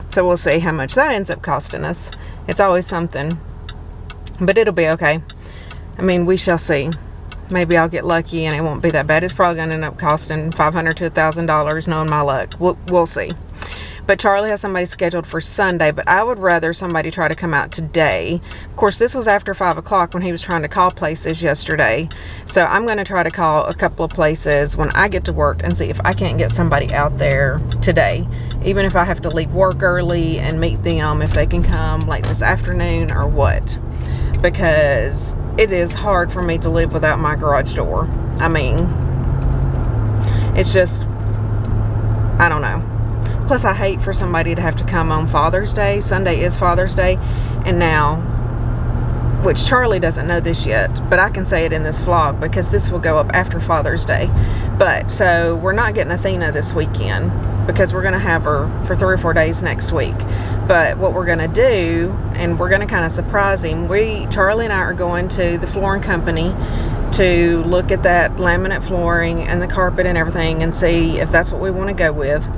so we'll see how much that ends up costing us. It's always something, but it'll be okay. I mean, we shall see. Maybe I'll get lucky and it won't be that bad. It's probably going to end up costing $500 to $1,000, knowing my luck. We'll see. But Charlie has somebody scheduled for Sunday, but I would rather somebody try to come out today. Of course, this was after 5 o'clock when he was trying to call places yesterday. So I'm going to try to call a couple of places when I get to work and see if I can't get somebody out there today. Even if I have to leave work early and meet them, if they can come late this afternoon or what. Because it is hard for me to live without my garage door. I mean, it's just, I don't know. Plus, I hate for somebody to have to come on Father's Day. Sunday is Father's Day. And now, which Charlie doesn't know this yet, but I can say it in this vlog because this will go up after Father's Day. But, so, we're not getting Athena this weekend because we're going to have her for 3 or 4 days next week. But what we're going to do, and we're going to kind of surprise him, Charlie and I are going to the flooring company to look at that laminate flooring and the carpet and everything and see if that's what we want to go with.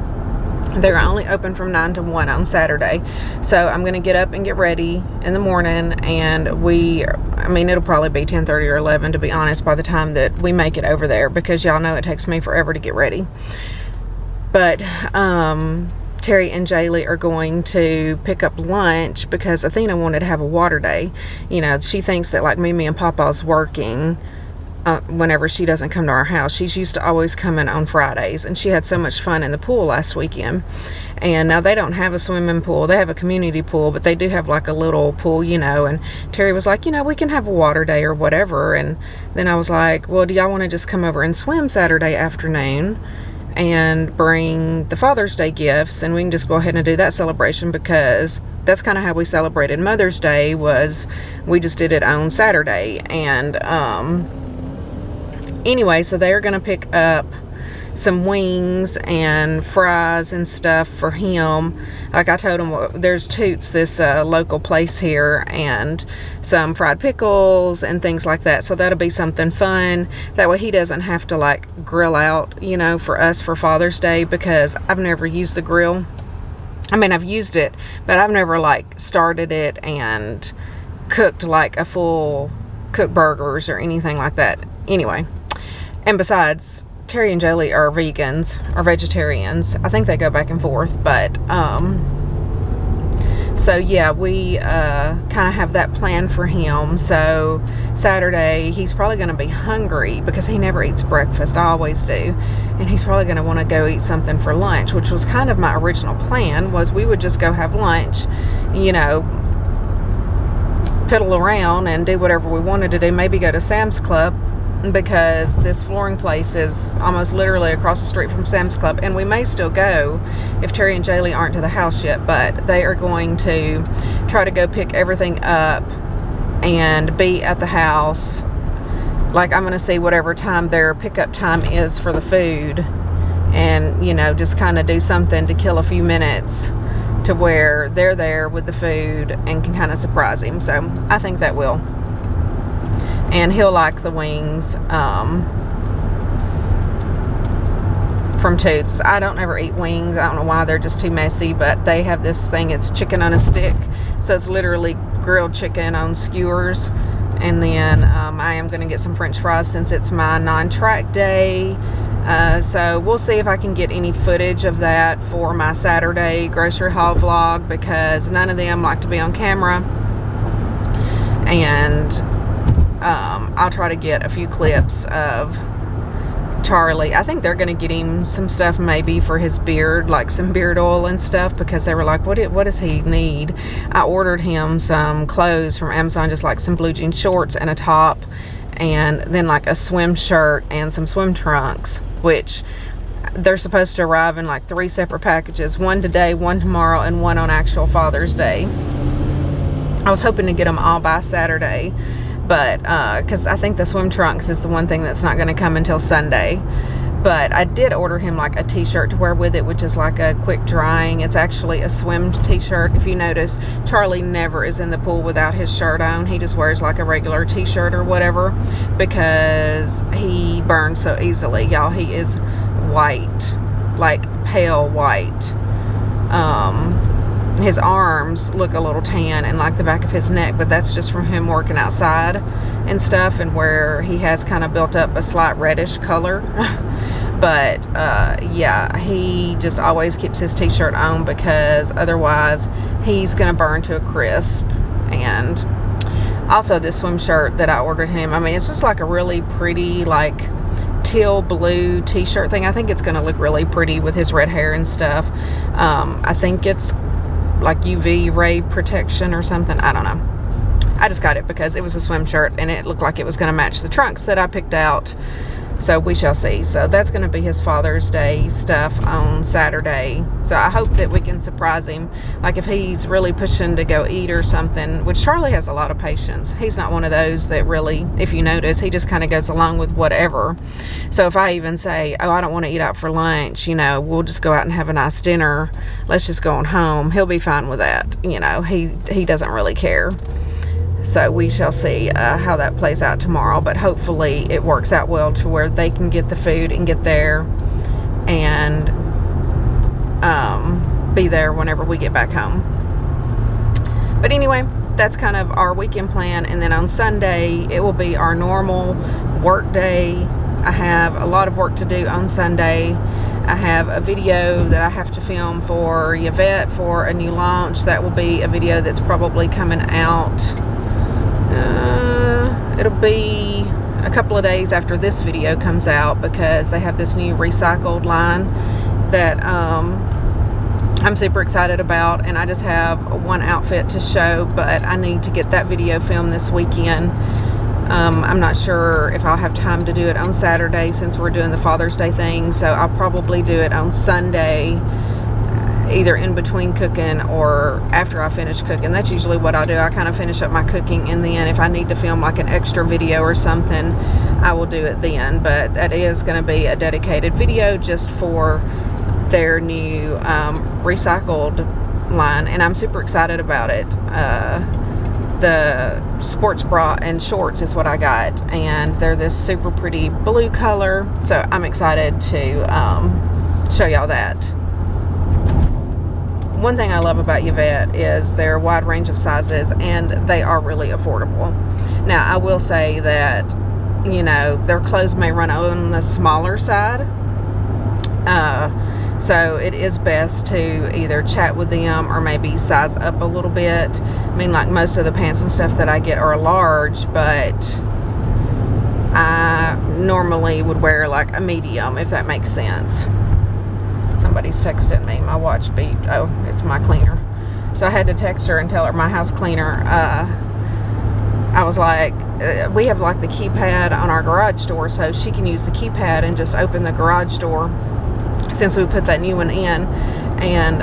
They're only open from 9 to 1 on Saturday. So I'm going to get up and get ready in the morning, and it'll probably be 10:30 or 11, to be honest, by the time that we make it over there, because y'all know it takes me forever to get ready. But Terry and Jaylee are going to pick up lunch because Athena wanted to have a water day. You know, she thinks that like Mimi and Papa's working whenever she doesn't come to our house. She's used to always coming on Fridays, and she had so much fun in the pool last weekend. And now they don't have a swimming pool. They have a community pool, but they do have like a little pool, you know. And Terry was like, you know, we can have a water day or whatever. And then I was like, well, do y'all want to just come over and swim Saturday afternoon and bring the Father's Day gifts, and we can just go ahead and do that celebration, because that's kind of how we celebrated Mother's Day, was we just did it on Saturday. And anyway, so they're going to pick up some wings and fries and stuff for him. Like I told him, there's Toots, this local place here, and some fried pickles and things like that. So that'll be something fun. That way he doesn't have to like grill out, you know, for us for Father's Day, because I've never used the grill. I mean, I've used it, but I've never like started it and cooked like a full cooked burgers or anything like that. Anyway. And besides, Terry and Jaylee are vegans, or vegetarians. I think they go back and forth, but, so yeah, we, kind of have that plan for him. So Saturday, he's probably going to be hungry because he never eats breakfast. I always do. And he's probably going to want to go eat something for lunch, which was kind of my original plan, was we would just go have lunch, you know, piddle around and do whatever we wanted to do. Maybe go to Sam's Club, because this flooring place is almost literally across the street from Sam's Club, and we may still go if Terry and Jaylee aren't to the house yet, but they are going to try to go pick everything up and be at the house. Like, I'm going to see whatever time their pickup time is for the food, and, you know, just kind of do something to kill a few minutes to where they're there with the food and can kind of surprise him. So I think that will. And he'll like the wings. from Toots. I don't ever eat wings. I don't know why, they're just too messy, but they have this thing, it's chicken on a stick, so it's literally grilled chicken on skewers. And then I am going to get some french fries since it's my non-track day. So we'll see if I can get any footage of that for my Saturday grocery haul vlog, because none of them like to be on camera. And I'll try to get a few clips of Charlie. I think they're going to get him some stuff maybe for his beard, like some beard oil and stuff, because they were like, what does he need? I ordered him some clothes from Amazon, just like some blue jean shorts and a top, and then like a swim shirt and some swim trunks, which they're supposed to arrive in like 3 separate packages, one today, one tomorrow, and one on actual Father's Day. I was hoping to get them all by Saturday, but because I think the swim trunks is the one thing that's not going to come until Sunday. But I did order him like a t-shirt to wear with it, which is like a quick drying. It's actually a swim t-shirt. If you notice, Charlie never is in the pool without his shirt on. He just wears like a regular t-shirt or whatever, because he burns so easily. Y'all, he is white, like pale white. His arms look a little tan and like the back of his neck, but that's just from him working outside and stuff, and where he has kind of built up a slight reddish color. But yeah, he just always keeps his t-shirt on, because otherwise he's gonna burn to a crisp. And also this swim shirt that I ordered him, I mean, it's just like a really pretty like teal blue t-shirt thing. I think it's gonna look really pretty with his red hair and stuff. I think it's like UV ray protection or something. I don't know. I just got it because it was a swim shirt and it looked like it was going to match the trunks that I picked out. So we shall see. So that's going to be his Father's Day stuff on Saturday. So I hope that we can surprise him. Like if he's really pushing to go eat or something, which Charlie has a lot of patience. He's not one of those that really, if you notice, he just kind of goes along with whatever. So if I even say, oh, I don't want to eat out for lunch, you know, we'll just go out and have a nice dinner. Let's just go on home. He'll be fine with that. You know, he doesn't really care. So we shall see how that plays out tomorrow, but hopefully it works out well to where they can get the food and get there and be there whenever we get back home. But anyway, that's kind of our weekend plan. And then on Sunday, it will be our normal work day. I have a lot of work to do on Sunday. I have a video that I have to film for Yvette for a new launch. That will be a video that's probably coming out. It'll be a couple of days after this video comes out, because they have this new recycled line that I'm super excited about, and I just have one outfit to show, but I need to get that video filmed this weekend. I'm not sure if I'll have time to do it on Saturday since we're doing the Father's Day thing, so I'll probably do it on Sunday, either in between cooking or after I finish cooking. That's usually what I do. I kind of finish up my cooking, and then if I need to film like an extra video or something, I will do it then. But that is going to be a dedicated video just for their new recycled line, and I'm super excited about it. The sports bra and shorts is what I got, and they're this super pretty blue color, so I'm excited to show y'all that. One thing I love about Yvette is their wide range of sizes, and they are really affordable. Now, I will say that, you know, their clothes may run on the smaller side, so it is best to either chat with them or maybe size up a little bit. I mean, like most of the pants and stuff that I get are large, but I normally would wear like a medium, if that makes sense. Somebody's texting me. My watch beeped. Oh, it's my cleaner. So I had to text her and tell her, my house cleaner, I was like, we have like the keypad on our garage door, so she can use the keypad and just open the garage door since we put that new one in. And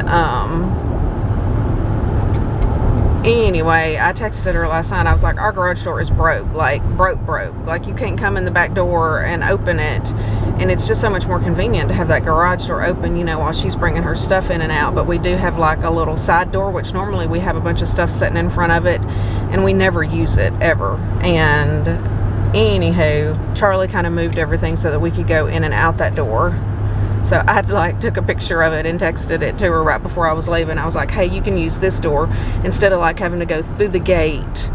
anyway, I texted her last night. I was like, our garage door is broke. Like broke. Like you can't come in the back door and open it. And it's just so much more convenient to have that garage door open, you know, while she's bringing her stuff in and out. But we do have like a little side door, which normally we have a bunch of stuff sitting in front of it, and we never use it ever. And anywho, Charlie kind of moved everything so that we could go in and out that door. So I like took a picture of it and texted it to her right before I was leaving. I was like, hey, you can use this door instead of like having to go through the gate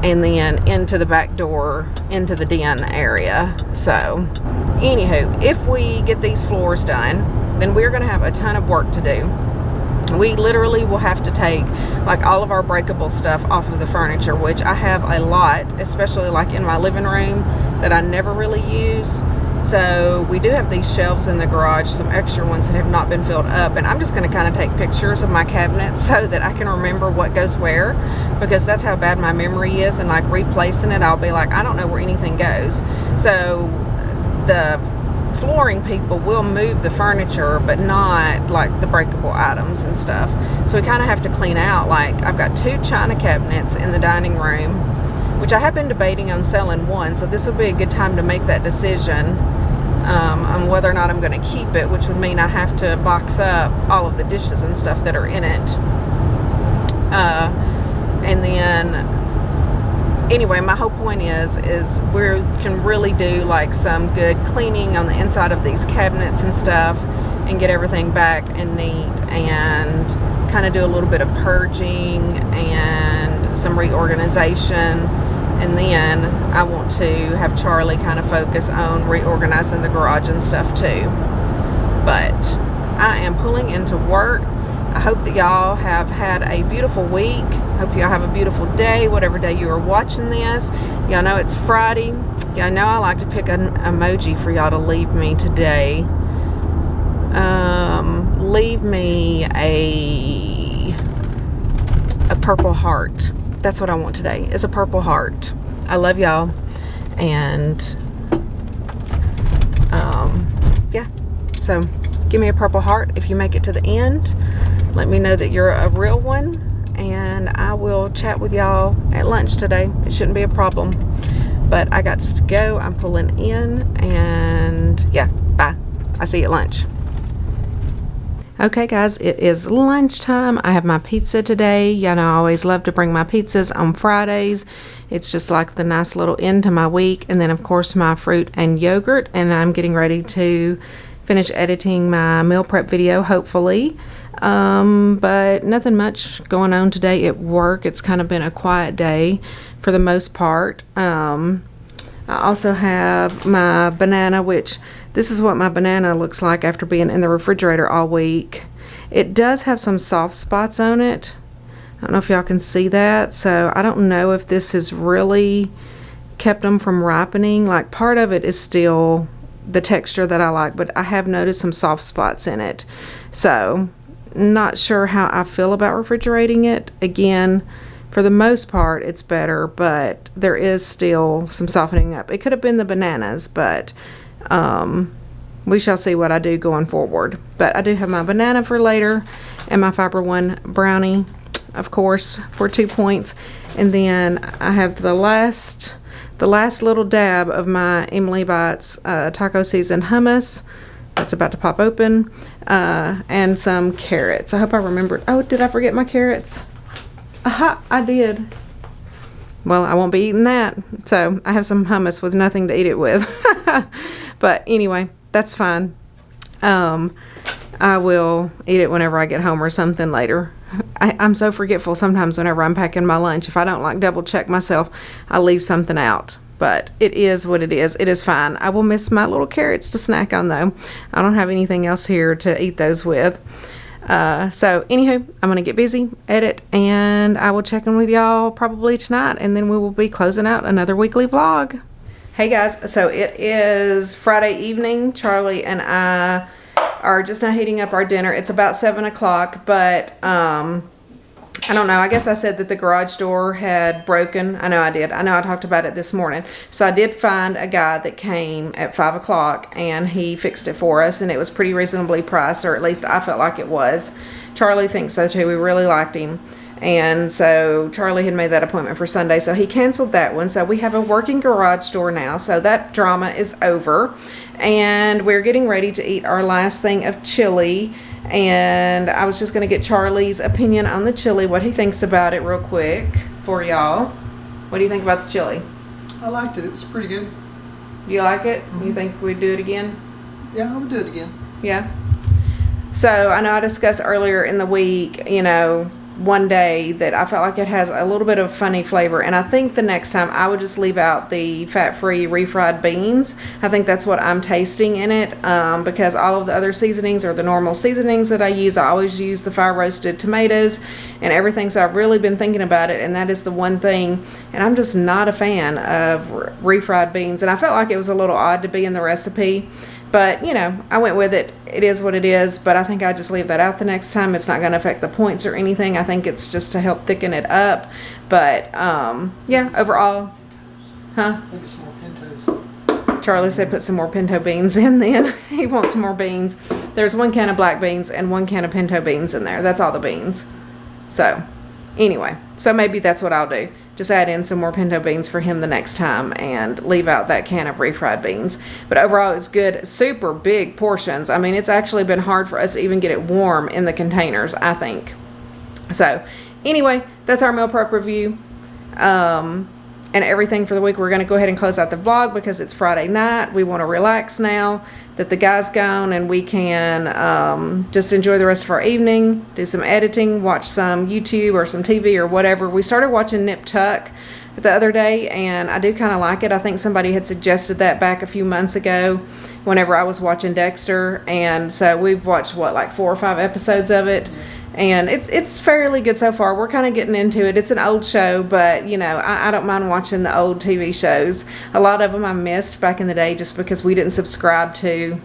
and then into the back door into the den area. So anywho, if we get these floors done, then we're going to have a ton of work to do. We literally will have to take like all of our breakable stuff off of the furniture, which I have a lot, especially like in my living room that I never really use. So we do have these shelves in the garage, some extra ones that have not been filled up, and I'm just going to kind of take pictures of my cabinets so that I can remember what goes where, because that's how bad my memory is. And like replacing it, I'll be like, I don't know where anything goes. So the flooring people will move the furniture, but not like the breakable items and stuff. So we kind of have to clean out. Like I've got 2 china cabinets in the dining room, which I have been debating on selling one, so this would be a good time to make that decision on whether or not I'm going to keep it, which would mean I have to box up all of the dishes and stuff that are in it. And then anyway, my whole point is we can really do like some good cleaning on the inside of these cabinets and stuff and get everything back and neat, and kind of do a little bit of purging and some reorganization. And then I want to have Charlie kind of focus on reorganizing the garage and stuff too. But I am pulling into work. I hope that y'all have had a beautiful week. Hope y'all have a beautiful day, whatever day you are watching this. Y'all know it's Friday. Y'all know I like to pick an emoji for y'all to leave me today. Leave me a purple heart. That's what I want today, is a purple heart. I love y'all. And yeah, so give me a purple heart if you make it to the end. Let me know that you're a real one, and I will chat with y'all at lunch today. It shouldn't be a problem. But I got to go. I'm pulling in, and yeah, bye. I'll see you at lunch. Okay guys, it is lunchtime. I have my pizza today. Y'all know I always love to bring my pizzas on Fridays. It's just like the nice little end to my week. And then of course my fruit and yogurt. And I'm getting ready to finish editing my meal prep video, hopefully. But nothing much going on today at work. It's kind of been a quiet day for the most part. I also have my banana, which this is what my banana looks like after being in the refrigerator all week. It does have some soft spots on it. I don't know if y'all can see that. So I don't know if this has really kept them from ripening. Like part of it is still the texture that I like, but I have noticed some soft spots in it. So not sure how I feel about refrigerating it. Again, for the most part, it's better, but there is still some softening up. It could have been the bananas, but we shall see what I do going forward. But I do have my banana for later, and my Fiber One brownie, of course, for 2 points. And then I have the last little dab of my Emily Bites taco season hummus. That's about to pop open, and some carrots. I hope I remembered. Oh, did I forget my carrots? Aha, I did. Well, I won't be eating that. So I have some hummus with nothing to eat it with. But anyway, that's fine. I will eat it whenever I get home or something later. I'm so forgetful sometimes whenever I'm packing my lunch. If I don't like double check myself, I leave something out. But it is what it is. It is fine. I will miss my little carrots to snack on though. I don't have anything else here to eat those with. So anywho, I'm going to get busy, edit, and I will check in with y'all probably tonight, and then we will be closing out another weekly vlog. Hey guys, so it is Friday evening. Charlie and I are just now heating up our dinner. It's about 7 o'clock, but I don't know. I guess I said that the garage door had broken. I know I did. I know I talked about it this morning. So I did find a guy that came at 5 o'clock, and he fixed it for us, and it was pretty reasonably priced, or at least I felt like it was. Charlie thinks so too. We really liked him. And so Charlie had made that appointment for Sunday, so he canceled that one. So we have a working garage door now. So that drama is over. And we're getting ready to eat our last thing of chili. And I was just going to get Charlie's opinion on the chili, what he thinks about it real quick for y'all. What do you think about the chili? I liked it. It was pretty good. Do you like it? You think we'd do it again? Yeah, I would do it again. Yeah. So I know I discussed earlier in the week, you know, one day that I felt like it has a little bit of funny flavor, and I think the next time I would just leave out the fat-free refried beans. I think that's what I'm tasting in it, because all of the other seasonings are the normal seasonings that I use. I always use the fire roasted tomatoes and everything, so I've really been thinking about it, and that is the one thing, and I'm just not a fan of refried beans, and I felt like it was a little odd to be in the recipe. But, you know, I went with it. It is what it is. But I think I just leave that out the next time. It's not going to affect the points or anything. I think it's just to help thicken it up. But, yeah, overall. Huh? Maybe some more pintos. Charlie said put some more pinto beans in then. He wants some more beans. There's 1 can of black beans and 1 can of pinto beans in there. That's all the beans. So, anyway. So maybe that's what I'll do. Just add in some more pinto beans for him the next time and leave out that can of refried beans. But overall, it's good. Super big portions. I mean, it's actually been hard for us to even get it warm in the containers, I think. So, anyway, that's our meal prep review. And everything for the week. We're going to go ahead and close out the vlog because it's Friday night. We want to relax now that the guy's gone, and we can just enjoy the rest of our evening, do some editing, watch some YouTube or some TV or whatever. We started watching Nip Tuck the other day, and I do kind of like it. I think somebody had suggested that back a few months ago whenever I was watching Dexter, and so we've watched, what, like 4 or 5 episodes of it. And it's fairly good so far. We're kind of getting into it. It's an old show, but, you know, I don't mind watching the old TV shows. A lot of them I missed back in the day just because we didn't subscribe to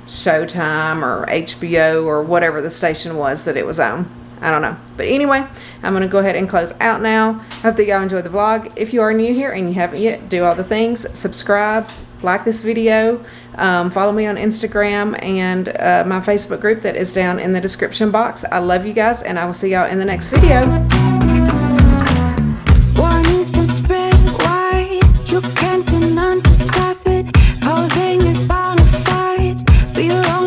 Showtime or HBO or whatever the station was that it was on. I don't know. But anyway, I'm going to go ahead and close out now. Hope that y'all enjoyed the vlog. If you are new here and you haven't yet, do all the things. Subscribe, like this video, follow me on Instagram and my Facebook group that is down in the description box. I love you guys, and I will see y'all in the next video.